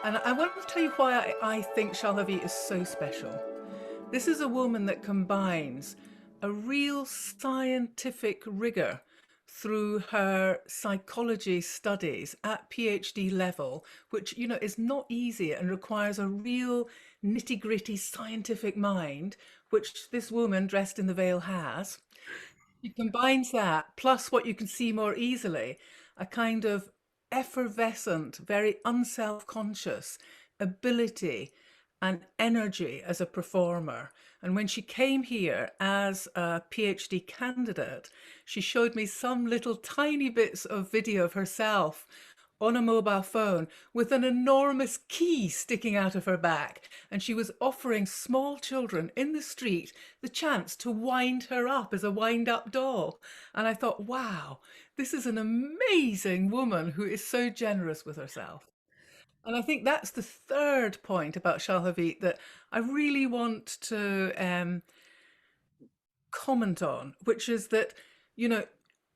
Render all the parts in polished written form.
And I want to tell you why I think Shalhavit is so special. This is a woman that combines a real scientific rigor through her psychology studies at PhD level, which, is not easy and requires a real nitty-gritty scientific mind, which this woman dressed in the veil has. She combines that plus what you can see more easily, a kind of effervescent, very unself-conscious ability and energy as a performer. And when she came here as a PhD candidate, she showed me some little tiny bits of video of herself on a mobile phone with an enormous key sticking out of her back. And she was offering small children in the street the chance to wind her up as a wind-up doll. And I thought, wow, this is an amazing woman who is so generous with herself. And I think that's the third point about Shalhavit that I really want to comment on, which is that, you know,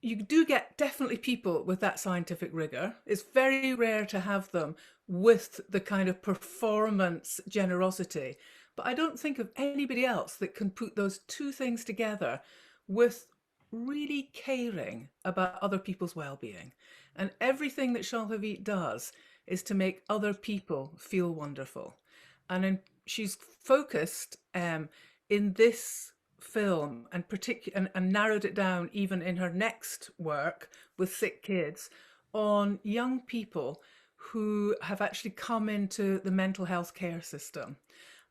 you do get definitely people with that scientific rigor. It's very rare to have them with the kind of performance generosity. But I don't think of anybody else that can put those two things together with really caring about other people's well-being. And everything that Shalhavit does is to make other people feel wonderful. She's focused in this film and narrowed it down even in her next work with sick kids on young people who have actually come into the mental health care system.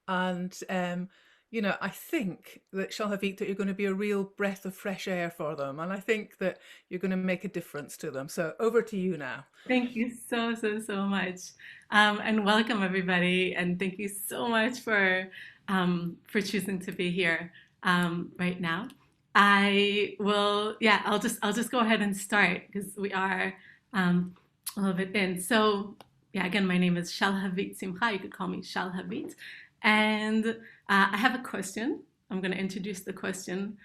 And I think that Shalhavit, that you're going to be a real breath of fresh air for them, and I think that you're going to make a difference to them. So over to you now. Thank you so much, and welcome everybody. And thank you so much for choosing to be here right now. I'll just go ahead and start because we are a little bit in. So yeah, again, my name is Shalhavit-Simcha. You could call me Shalhavit. And I have a question. I'm going to introduce the question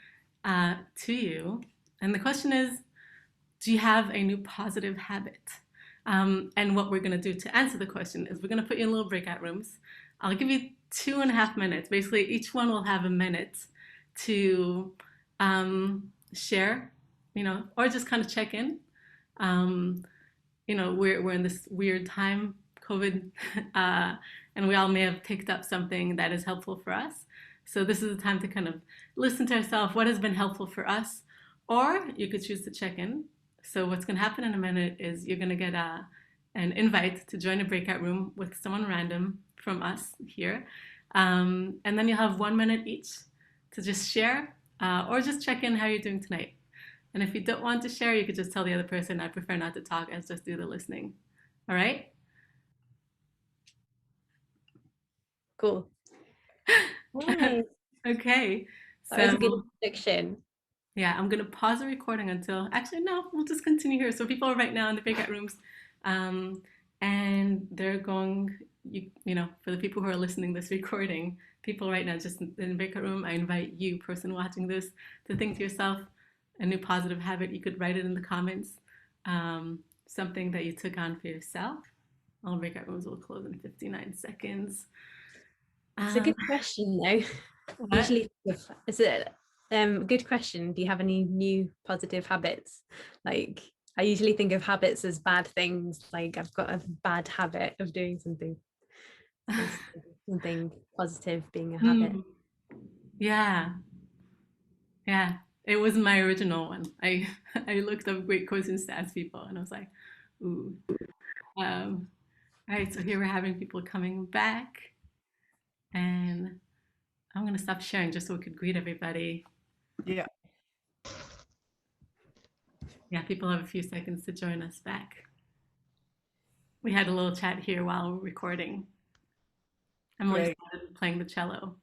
to you. And the question is, do you have a new positive habit? And what we're going to do to answer the question is we're going to put you in little breakout rooms. I'll give you 2.5 minutes. Basically, each one will have a minute to share, or just kind of check in. We're in this weird time, COVID, and we all may have picked up something that is helpful for us. So this is the time to kind of listen to ourselves, what has been helpful for us, or you could choose to check in. So what's going to happen in a minute is you're going to get an invite to join a breakout room with someone random from us here. And then you'll have 1 minute each to just share or just check in how you're doing tonight. And if you don't want to share, you could just tell the other person, I prefer not to talk, and just do the listening. All right? Cool. Nice. Okay. That was a good introduction. Yeah, I'm going to pause the recording until, actually, no, we'll just continue here. So people are right now in the breakout rooms, and they're going, for the people who are listening to this recording, people right now just in the breakout room, I invite you, person watching this, to think to yourself a new positive habit. You could write it in the comments, something that you took on for yourself. All breakout rooms will close in 59 seconds. It's a good question, though. Usually, is it good question? Do you have any new positive habits? Like, I usually think of habits as bad things. Like, I've got a bad habit of doing something. Something positive being a habit. Yeah. It was my original one. I looked up great questions to ask people, and I was like, ooh. All right, so here we're having people coming back, and I'm going to stop sharing just so we could greet everybody. Yeah. Yeah, people have a few seconds to join us back. We had a little chat here while we're recording. Emily started playing the cello.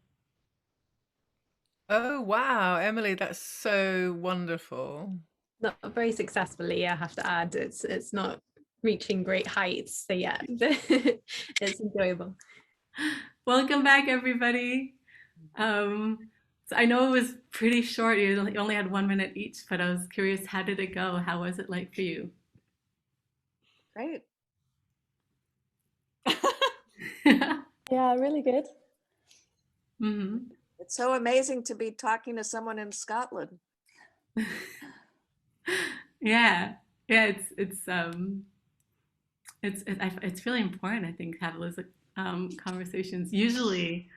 Oh, wow, Emily, that's so wonderful. Not very successfully, I have to add. It's not reaching great heights, so yeah, it's enjoyable. Welcome back, everybody. So I know it was pretty short. You only had 1 minute each, but I was curious, how did it go? How was it like for you? Great. Yeah, really good. Mm-hmm. It's so amazing to be talking to someone in Scotland. Yeah, yeah, it's really important, I think, to have those conversations. Usually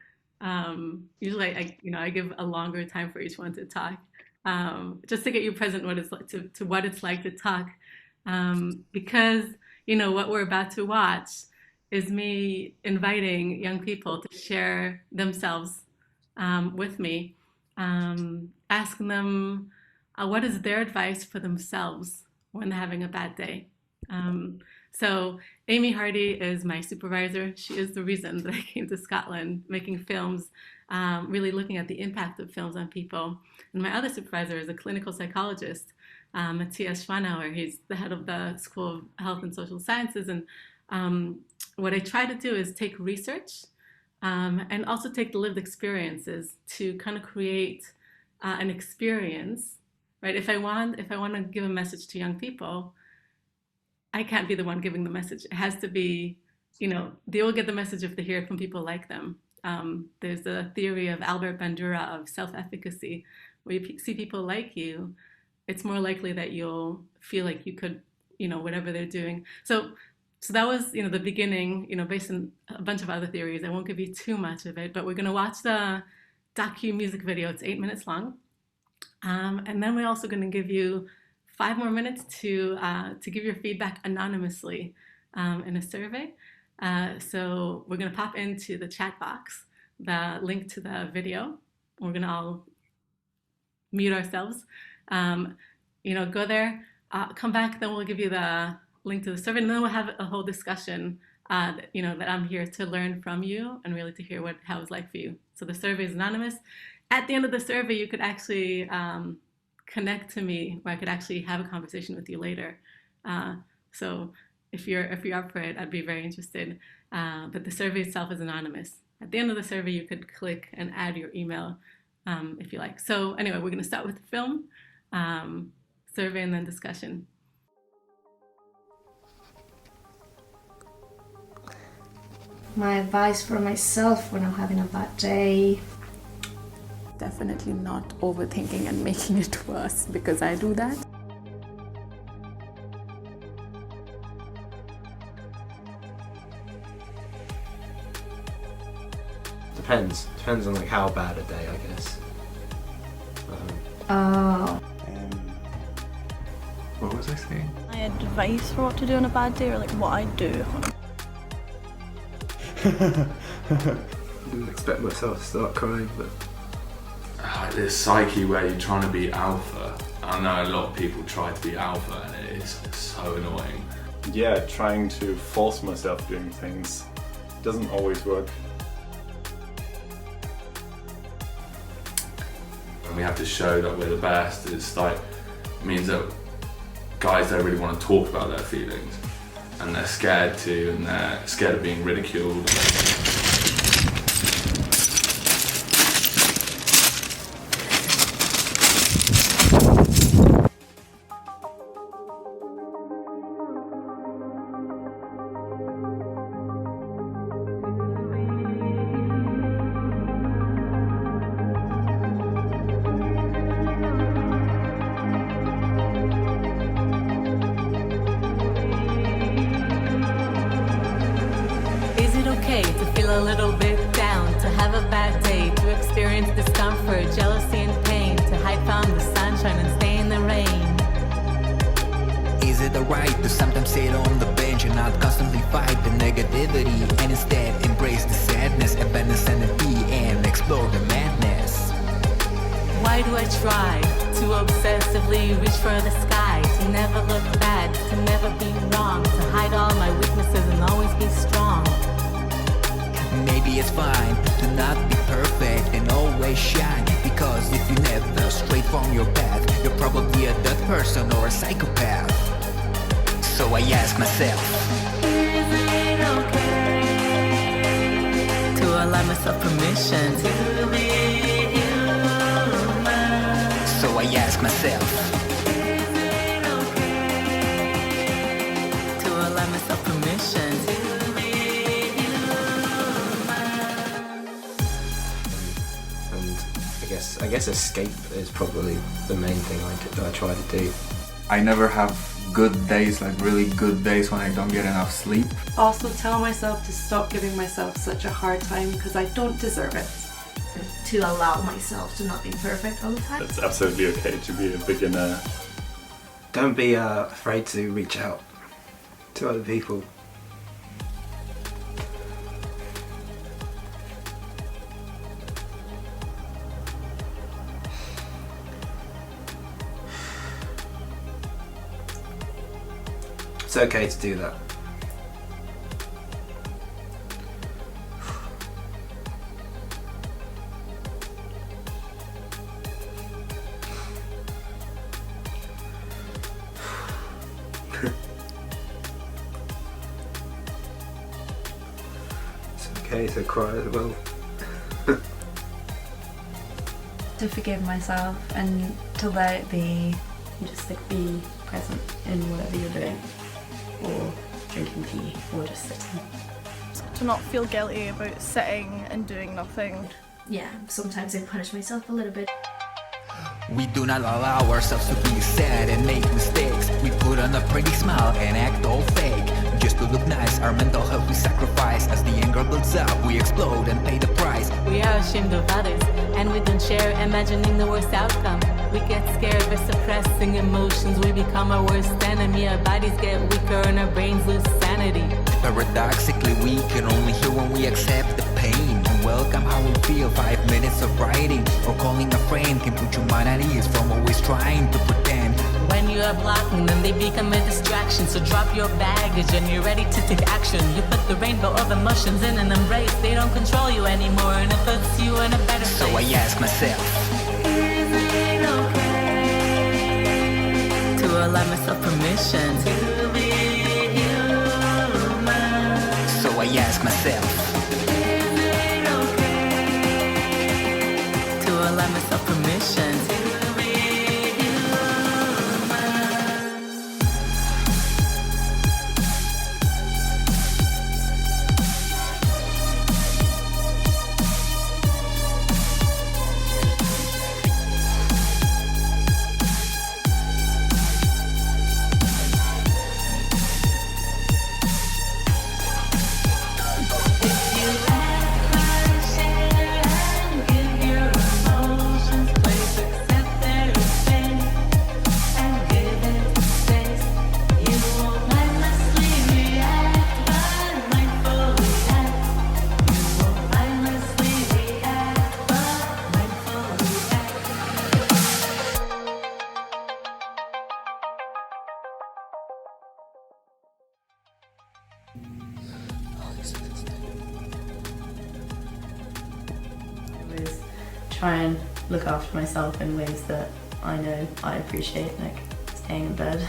I give a longer time for each one to talk, just to get you present what it's like to what it's like to talk, because what we're about to watch is me inviting young people to share themselves with me, asking them what is their advice for themselves when they're having a bad day. So Amy Hardy is my supervisor. She is the reason that I came to Scotland making films, really looking at the impact of films on people. And my other supervisor is a clinical psychologist, Matthias Schwanauer. He's the head of the School of Health and Social Sciences. And what I try to do is take research and also take the lived experiences to kind of create an experience, right? If I want to give a message to young people, I can't be the one giving the message. It has to be, they will get the message if they hear it from people like them. There's the theory of Albert Bandura of self-efficacy, where you see people like you, it's more likely that you'll feel like you could, whatever they're doing. So that was, the beginning, based on a bunch of other theories. I won't give you too much of it, but we're going to watch the Docu-Music video. It's 8 minutes long. And then we're also going to give you 5 more minutes to give your feedback anonymously in a survey. So we're going to pop into the chat box the link to the video. We're going to all mute ourselves. Go there, come back, then we'll give you the link to the survey, and then we'll have a whole discussion that I'm here to learn from you and really to hear how it's like for you. So the survey is anonymous. At the end of the survey, you could actually connect to me, where I could actually have a conversation with you later. So if you're up for it, I'd be very interested. But the survey itself is anonymous. At the end of the survey, you could click and add your email if you like. So anyway, we're going to start with the film, survey, and then discussion. My advice for myself when I'm having a bad day: definitely not overthinking and making it worse, because I do that. Depends on like how bad a day, I guess. What was I saying? My advice for what to do on a bad day, or like what I do. I didn't expect myself to start crying, but This psyche where you're trying to be alpha. I know a lot of people try to be alpha, and it is so annoying. Yeah, trying to force myself doing things doesn't always work. And we have to show that we're the best. It's like, it means that guys don't really want to talk about their feelings, and they're scared to, and they're scared of being ridiculed. To feel a little bit down, to have a bad day, to experience discomfort, jealousy and pain, to hide from the sunshine and stay in the rain. Is it alright to sometimes sit on the bench and not constantly fight the negativity, and instead embrace the sadness, abandon sanity, and explore the madness? Why do I try to obsessively reach for the sky, to never look bad, to never be wrong, to hide all my weaknesses and always be strong? Maybe it's fine to not be perfect and always shine, because if you never stray from your path, you're probably a dead person or a psychopath. So I ask myself, is it okay to allow myself permission to be human? So I ask myself, is it okay to allow myself permission to be human? and I guess escape is probably the main thing I try to do. I never have good days, like really good days when I don't get enough sleep. Also tell myself to stop giving myself such a hard time because I don't deserve it. To allow myself to not be perfect all the time. It's absolutely okay to be a beginner. Don't be afraid to reach out to other people. It's okay to do that. It's okay to cry as well. To forgive myself and to let it be, and just like be present in whatever you're doing, or drinking tea, or just sitting. To not feel guilty about sitting and doing nothing. Yeah, sometimes I punish myself a little bit. We do not allow ourselves to be sad and make mistakes. We put on a pretty smile and act all fake. Just to look nice, our mental health we sacrifice. As the anger builds up, we explode and pay the price. We are ashamed of others, and we don't share, imagining the worst outcome. We get scared by suppressing emotions. We become our worst enemy. Our bodies get weaker and our brains lose sanity. Paradoxically, we can only hear when we accept the pain and welcome how we feel. 5 minutes of writing or calling a friend can put your mind at ease from always trying to pretend. When you are blocking them, they become a distraction. So drop your baggage and you're ready to take action. You put the rainbow of emotions in an embrace. They don't control you anymore, and it puts you in a better place. So I ask myself, is it okay to allow myself permission to be human? So I ask myself, is it okay to allow myself permission to be Try and look after myself in ways that I know I appreciate, like staying in bed.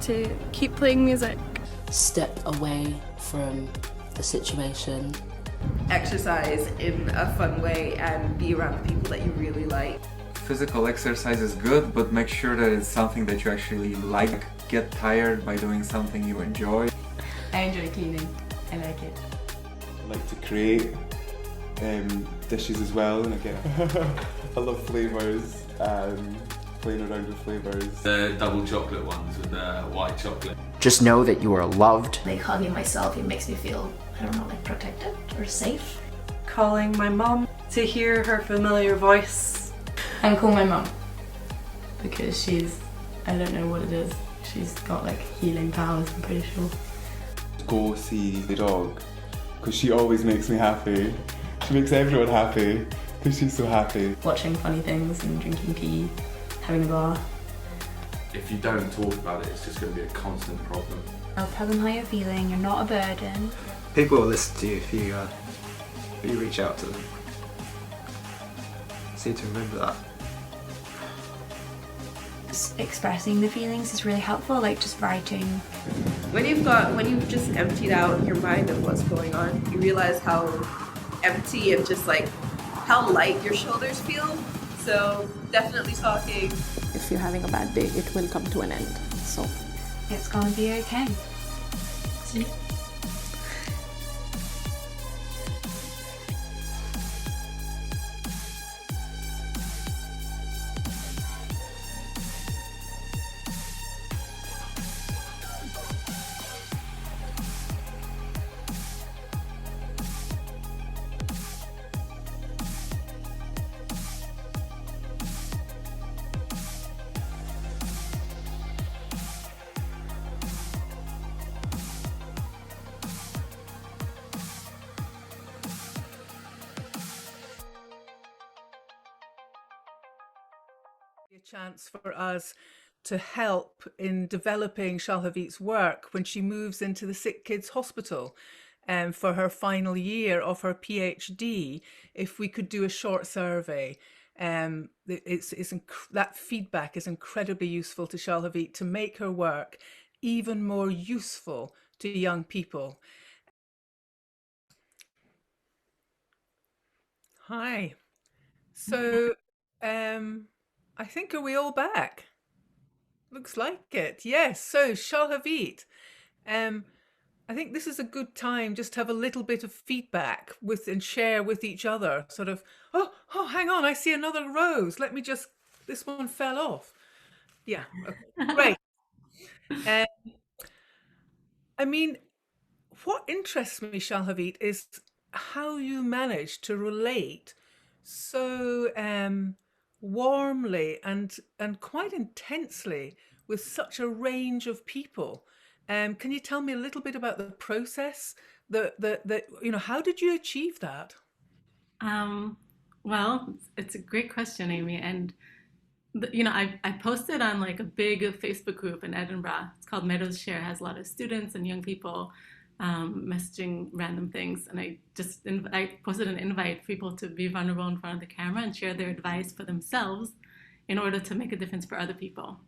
To keep playing music. Step away from the situation. Exercise in a fun way and be around the people that you really like. Physical exercise is good, but make sure that it's something that you actually like. Get tired by doing something you enjoy. I enjoy cleaning. I like it. I like to create dishes as well, and again I love flavours, playing around with flavours. The double chocolate ones with the white chocolate. Just know that you are loved. Like hugging myself, it makes me feel, I don't know, like protected or safe. Calling my mom to hear her familiar voice. And call my mum, because she's, I don't know what it is, she's got like healing powers, I'm pretty sure. Go see the dog, because she always makes me happy. She makes everyone happy, because she's so happy. Watching funny things and drinking tea, having a bar. If you don't talk about it, it's just going to be a constant problem. Tell them how you're feeling, you're not a burden. People will listen to you if you reach out to them. Just need to remember that. Just expressing the feelings is really helpful, like just writing. When you've just emptied out your mind of what's going on, you realize how empty and just like how light your shoulders feel. So definitely talking. If you're having a bad day, it will come to an end. So it's gonna be okay. See? a chance for us to help in developing Shalhavit's work when she moves into the Sick Kids Hospital for her final year of her PhD. If we could do a short survey, that feedback is incredibly useful to Shalhavit to make her work even more useful to young people. Hi. So, I think, are we all back? Looks like it. Yes. So, Shalhavit, I think this is a good time just to have a little bit of feedback with and share with each other. Sort of, oh, hang on, I see another rose. Let me just, this one fell off. Yeah. Okay. Great. I mean, what interests me, Shalhavit, is how you manage to relate so warmly and quite intensely with such a range of people. Can you tell me a little bit about the process? How did you achieve that? Well, it's a great question, Amy. And I posted on like a big Facebook group in Edinburgh. It's called Meadows Share. It has a lot of students and young people messaging random things. And I posted an invite for people to be vulnerable in front of the camera and share their advice for themselves in order to make a difference for other people.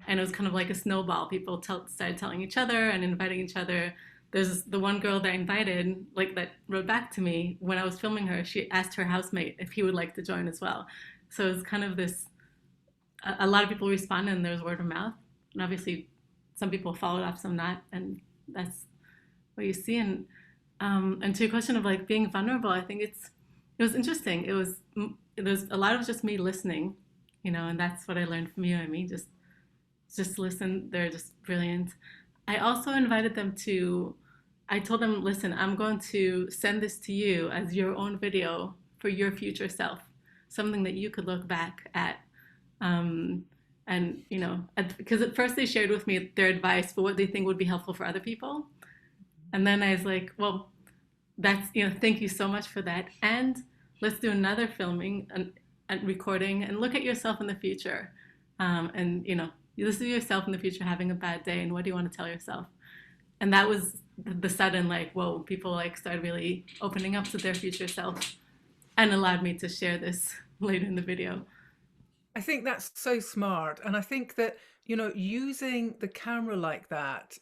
And it was kind of like a snowball. People started telling each other and inviting each other. There's the one girl that I invited, that wrote back to me when I was filming her. She asked her housemate if he would like to join as well. So it was kind of this. A lot of people responded, and there was word of mouth. And obviously, some people followed up, some not, and that's what you see. And to your question of like being vulnerable, I think it was interesting. It was a lot of just me listening, and that's what I learned from you, Amy. Just listen. They're just brilliant. I also invited them to. I told them, listen, I'm going to send this to you as your own video for your future self, something that you could look back at. Because at first they shared with me their advice for what they think would be helpful for other people. And then I was like, well, that's, thank you so much for that. And let's do another filming and recording and look at yourself in the future. You listen to yourself in the future having a bad day and what do you want to tell yourself? And that was the sudden whoa, people started really opening up to their future self and allowed me to share this later in the video. I think that's so smart. And I think that, using the camera like that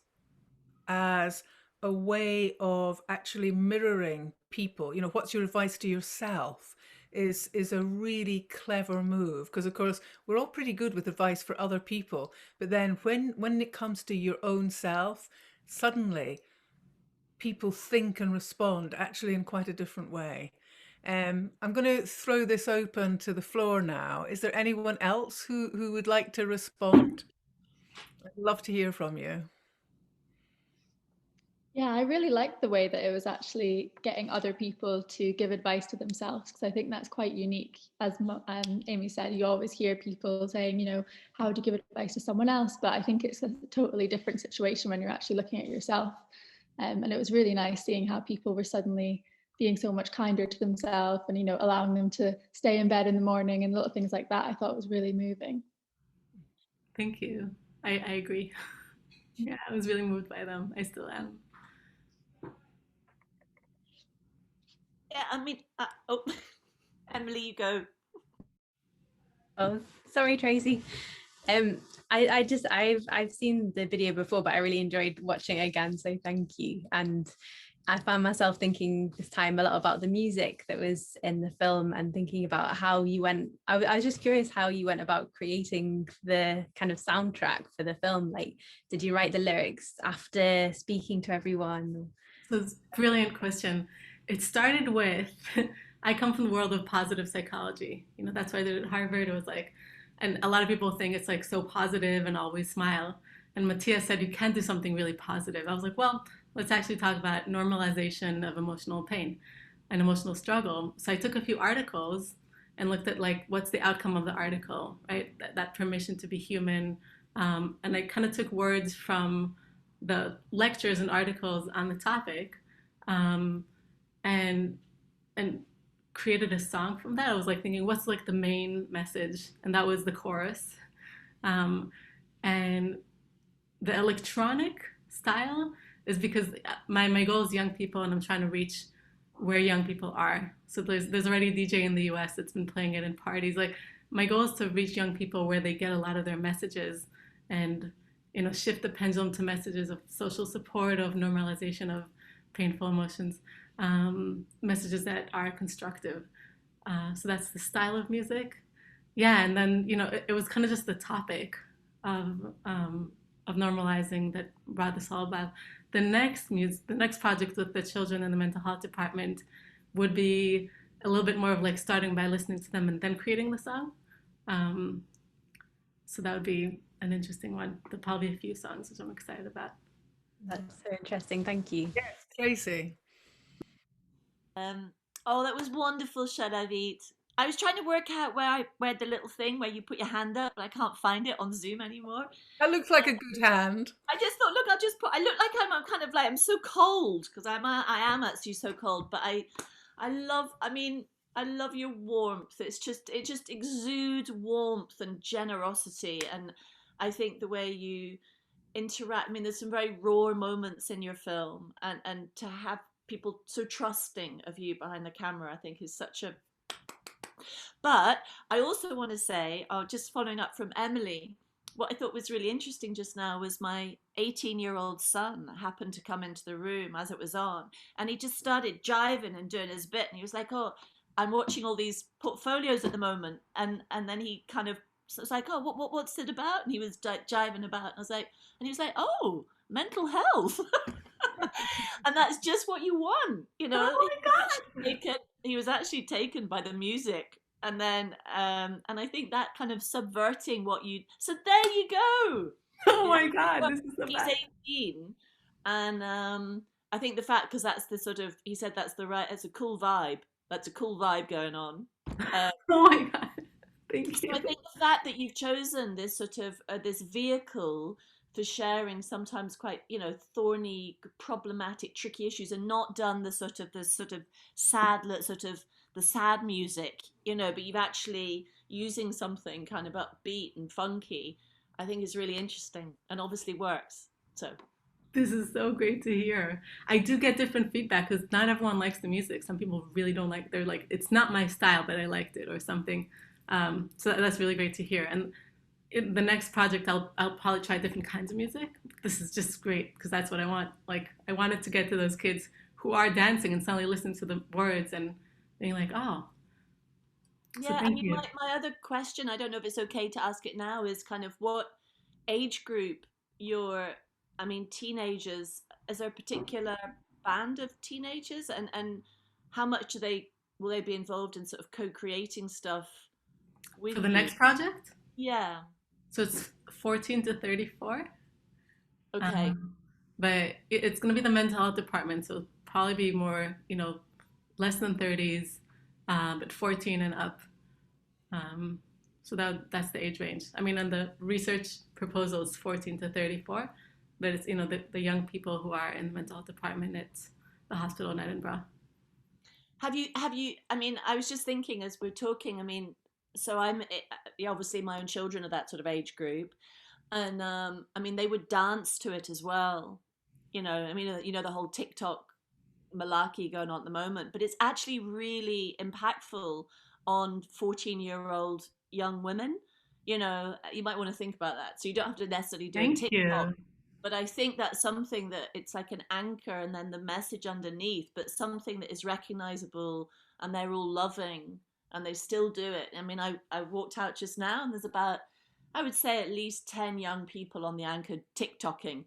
as a way of actually mirroring people, what's your advice to yourself is a really clever move. Because of course, we're all pretty good with advice for other people. But then when it comes to your own self, suddenly people think and respond actually in quite a different way. I'm going to throw this open to the floor now. Is there anyone else who would like to respond? I'd love to hear from you. Yeah, I really liked the way that it was actually getting other people to give advice to themselves, because I think that's quite unique. As Amy said, you always hear people saying, how would you give advice to someone else? But I think it's a totally different situation when you're actually looking at yourself. And it was really nice seeing how people were suddenly being so much kinder to themselves and, allowing them to stay in bed in the morning and little things like that. I thought was really moving. Thank you. I agree. Yeah, I was really moved by them. I still am. Yeah, I mean, Emily, you go. Oh, sorry, Tracy. I've seen the video before, but I really enjoyed watching it again. So thank you. And I found myself thinking this time a lot about the music that was in the film and thinking about how you went. I was just curious how you went about creating the kind of soundtrack for the film. Did you write the lyrics after speaking to everyone? That's a brilliant question. It started with, I come from the world of positive psychology. That's why I did it at Harvard. It was and a lot of people think it's so positive and always smile. And Matthias said, you can do something really positive. I was like, well, let's actually talk about normalization of emotional pain and emotional struggle. So I took a few articles and looked at what's the outcome of the article, right? That permission to be human. And I kind of took words from the lectures and articles on the topic and created a song from that. I was like thinking, what's like the main message? And that was the chorus. And the electronic style is because my goal is young people, and I'm trying to reach where young people are. So there's already a DJ in the US that's been playing it in parties. Like, my goal is to reach young people where they get a lot of their messages, and shift the pendulum to messages of social support, of normalization of painful emotions, messages that are constructive. So that's the style of music. Yeah, and then it was kind of just the topic of normalizing that brought this all about. The next project with the children in the mental health department would be a little bit more of like starting by listening to them and then creating the song. So that would be an interesting one. There'll probably be a few songs, which I'm excited about. That's so interesting. Thank you. Yes, Tracy. Oh, that was wonderful, Shalhavit. I was trying to work out where the little thing where you put your hand up, but I can't find it on Zoom anymore. That looks like a good hand. I just thought, look, I look like I'm kind of like, I'm so cold, because I am actually so cold, but I love your warmth. It just exudes warmth and generosity, and I think the way you interact, there's some very raw moments in your film, and to have people so trusting of you behind the camera, I think is such a... But I also want to say, just following up from Emily, what I thought was really interesting just now was my 18-year-old son happened to come into the room as it was on, and he just started jiving and doing his bit, and he was like, oh, I'm watching all these portfolios at the moment, and then he kind of was like, oh, what's it about? And he was jiving about, and he was like, oh, mental health. And that's just what you want, Oh my God. He was actually taken by the music, and then and I think that kind of subverting what you... So there you go. Oh my God, this is the best. He's 18, and I think the fact, because that's the sort of, he said it's a cool vibe. That's a cool vibe going on. Oh my God, thank you. So I think the fact that you've chosen this sort of this vehicle for sharing sometimes quite thorny, problematic, tricky issues, and not done the sort of sad the sad music, but you've actually using something kind of upbeat and funky, I think is really interesting, and obviously works. So this is so great to hear. I do get different feedback because not everyone likes the music. Some people really don't like. They're like, it's not my style, but I liked it or something. So that's really great to hear. And in the next project, I'll probably try different kinds of music. This is just great because that's what I want. Like, I wanted to get to those kids who are dancing and suddenly listen to the words and being like, oh. Yeah, my other question, I don't know if it's okay to ask it now, is kind of what age group teenagers, is there a particular band of teenagers, and how much will they be involved in sort of co-creating stuff with for the next project? Yeah. So it's 14 to 34. Okay. But it's going to be the mental health department, so it'll probably be more, less than 30s, but 14 and up. So that's the age range. On the research proposal, it's 14 to 34, but it's, the young people who are in the mental health department at the hospital in Edinburgh. Have you, I was just thinking as we're talking, so I'm obviously my own children are that sort of age group, and they would dance to it as well, the whole TikTok malarkey going on at the moment, but it's actually really impactful on 14-year-old young women. You might want to think about that, so you don't have to necessarily do TikTok. But I think that's something that it's like an anchor and then the message underneath, but something that is recognizable and they're all loving and they still do it. I walked out just now and there's about, I would say at least 10 young people on the anchor TikToking,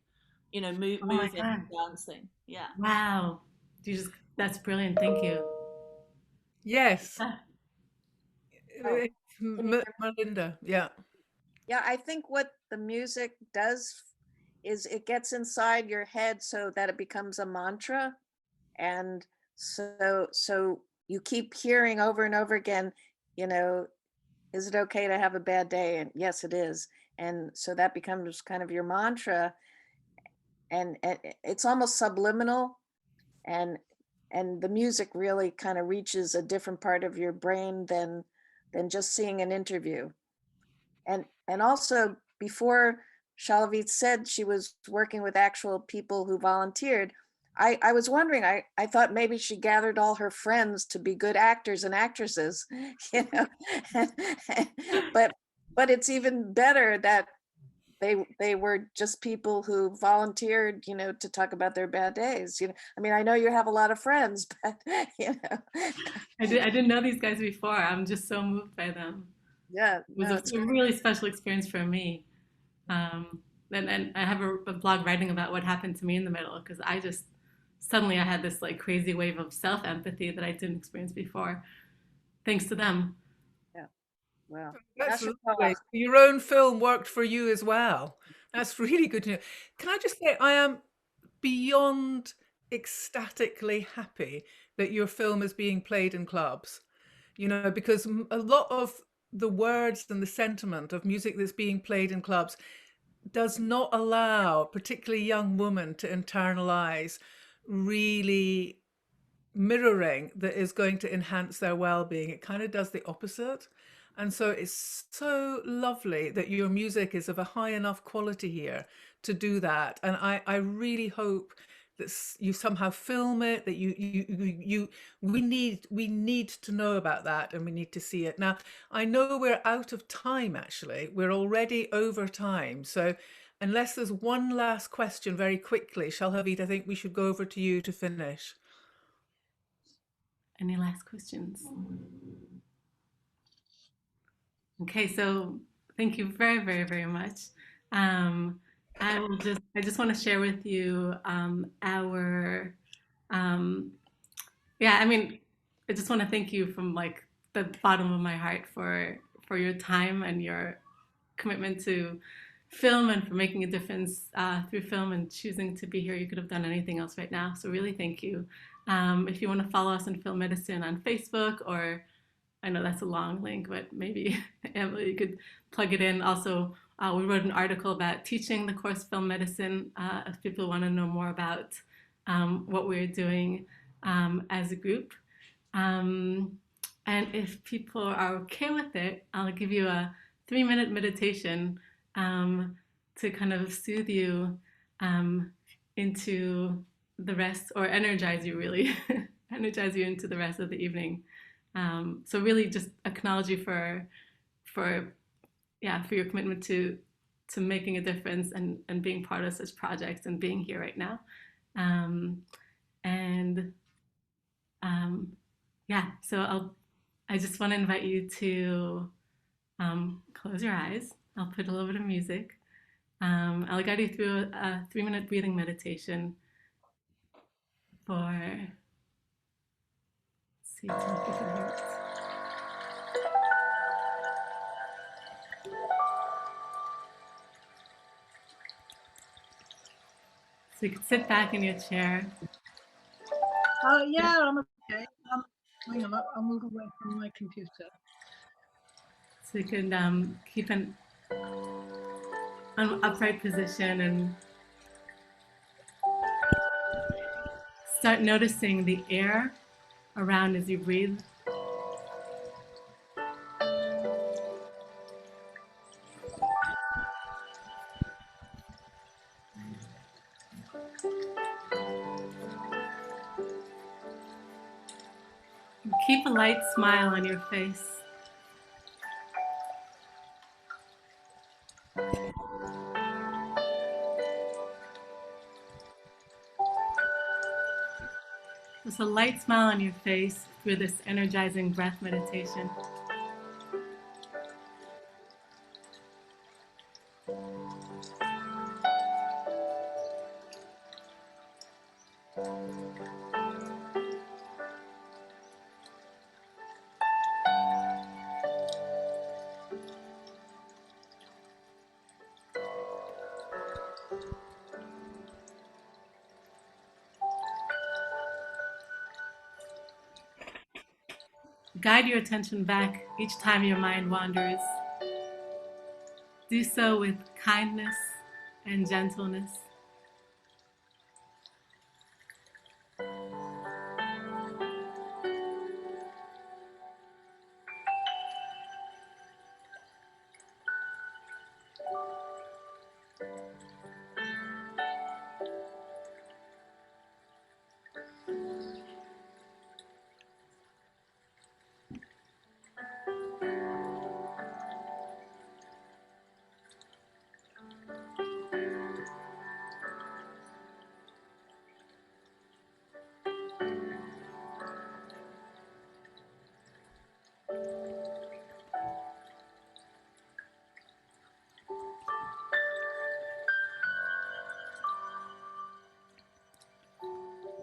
moving and dancing. Yeah. Wow. That's brilliant. Thank you. Yes. Melinda. Yeah. Yeah, I think what the music does is it gets inside your head so that it becomes a mantra. And so you keep hearing over and over again, is it okay to have a bad day? And yes, it is. And so that becomes kind of your mantra, and it's almost subliminal. And and the music really kind of reaches a different part of your brain than just seeing an interview. And also, before Shalhavit said she was working with actual people who volunteered, I was wondering, I thought maybe she gathered all her friends to be good actors and actresses, you know. but it's even better that they were just people who volunteered, you know, to talk about their bad days. You know, I mean, I know you have a lot of friends, but you know. I didn't know these guys before. I'm just so moved by them. Yeah, it was a really special experience for me. And I have a blog writing about what happened to me in the middle, because suddenly I had this like crazy wave of self-empathy that I didn't experience before, thanks to them. Yeah, well, that's lovely. Your own film worked for you as well. That's really good to know. Can I just say, I am beyond ecstatically happy that your film is being played in clubs, you know, because a lot of the words and the sentiment of music that's being played in clubs does not allow particularly young women to internalize really mirroring that is going to enhance their well-being. It kind of does the opposite. And so it's so lovely that your music is of a high enough quality here to do that. And I really hope that you somehow film it, that we need to know about that, and we need to see it. Now, I know we're out of time, actually. We're already over time. So unless there's one last question very quickly, Shalhavit, I think we should go over to you to finish. Any last questions? Okay, so thank you very, very, very much. I just want to share with you I just want to thank you from like the bottom of my heart for your time and your commitment to film and for making a difference through film and choosing to be here. You could have done anything else right now, so really thank you. If you want to follow us in FilmMedicine on Facebook, or I know that's a long link, but maybe Emily, you could plug it in. Also, we wrote an article about teaching the course Film Medicine if people want to know more about what we're doing as a group. And if people are okay with it, I'll give you a 3-minute meditation to kind of soothe you into the rest, or energize you really, energize you into the rest of the evening. So really just acknowledge you for your commitment to making a difference and being part of such projects and being here right now. So I just want to invite you to close your eyes. I'll put a little bit of music. I'll guide you through a 3-minute breathing meditation for see if you can hear it. So you can sit back in your chair. Yeah, I'm okay. Hang on, I'll move away from my computer. So you can keep an upright position and start noticing the air around as you breathe. Keep a light smile on your face. Just a light smile on your face through this energizing breath meditation. Guide your attention back each time your mind wanders. Do so with kindness and gentleness.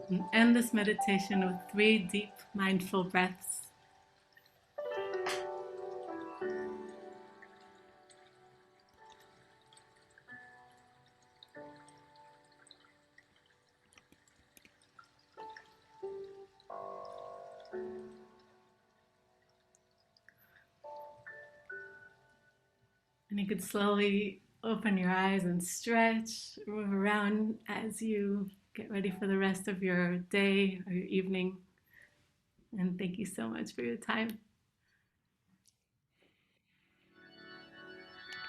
And end this meditation with 3 deep, mindful breaths. And you could slowly open your eyes and stretch, move around as you get ready for the rest of your day or your evening. And thank you so much for your time.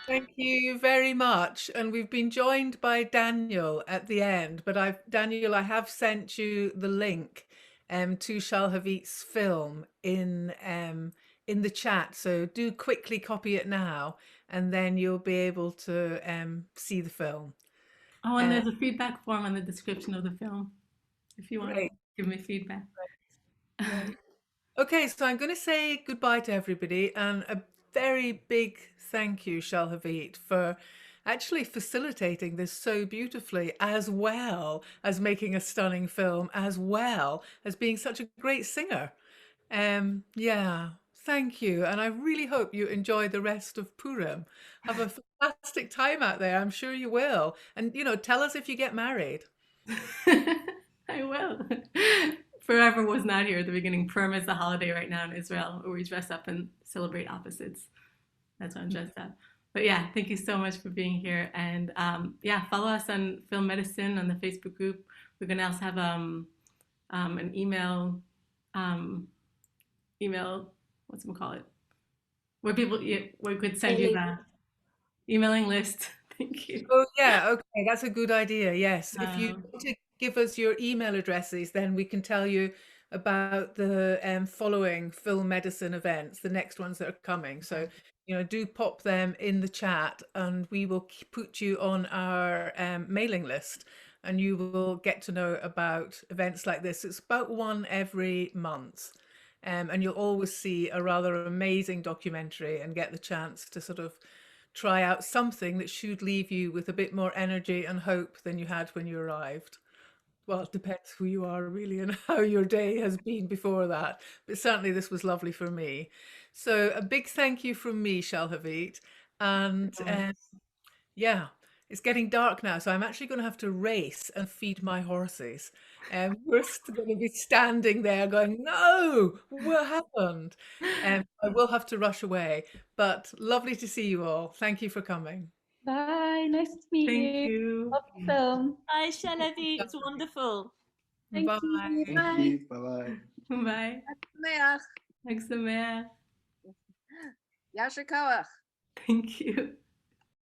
Thank you very much. And we've been joined by Daniel at the end, but Daniel, I have sent you the link to Shalhavit's film in the chat. So do quickly copy it now, and then you'll be able to see the film. Oh, and there's a feedback form in the description of the film if you want to give me feedback. Great. Okay, so I'm going to say goodbye to everybody, and a very big thank you, Shalhavit, for actually facilitating this so beautifully, as well as making a stunning film, as well as being such a great singer. Yeah, thank you. And I really hope you enjoy the rest of Purim. Have a fantastic time out there. I'm sure you will. And, tell us if you get married. I will. Forever was not here at the beginning. Purim is the holiday right now in Israel where we dress up and celebrate opposites. That's why I'm dressed up. But yeah, thank you so much for being here. And yeah, follow us on FilmMedicine on the Facebook group. We're going to also have an email, what's it call it? Where we could send you the emailing list. Thank you. Oh yeah, okay, that's a good idea. Yes, if you want to give us your email addresses, then we can tell you about the following FilmMedicine events, the next ones that are coming. So, do pop them in the chat, and we will put you on our mailing list, and you will get to know about events like this. It's about one every month. And you'll always see a rather amazing documentary and get the chance to sort of try out something that should leave you with a bit more energy and hope than you had when you arrived. Well, it depends who you are really and how your day has been before that. But certainly this was lovely for me. So a big thank you from me, Shalhavit. And yeah, it's getting dark now, so I'm actually going to have to race and feed my horses. We're going to be standing there going, no, what happened? I will have to rush away, but lovely to see you all. Thank you for coming. Bye, nice to meet you. Thank you. Love the film. Bye, Shalhavit. It's wonderful. Thank Bye. you. Thank Bye. you. Bye-bye. Bye. Sameach. Thanks, Samir. Yasher Koach. Thank you.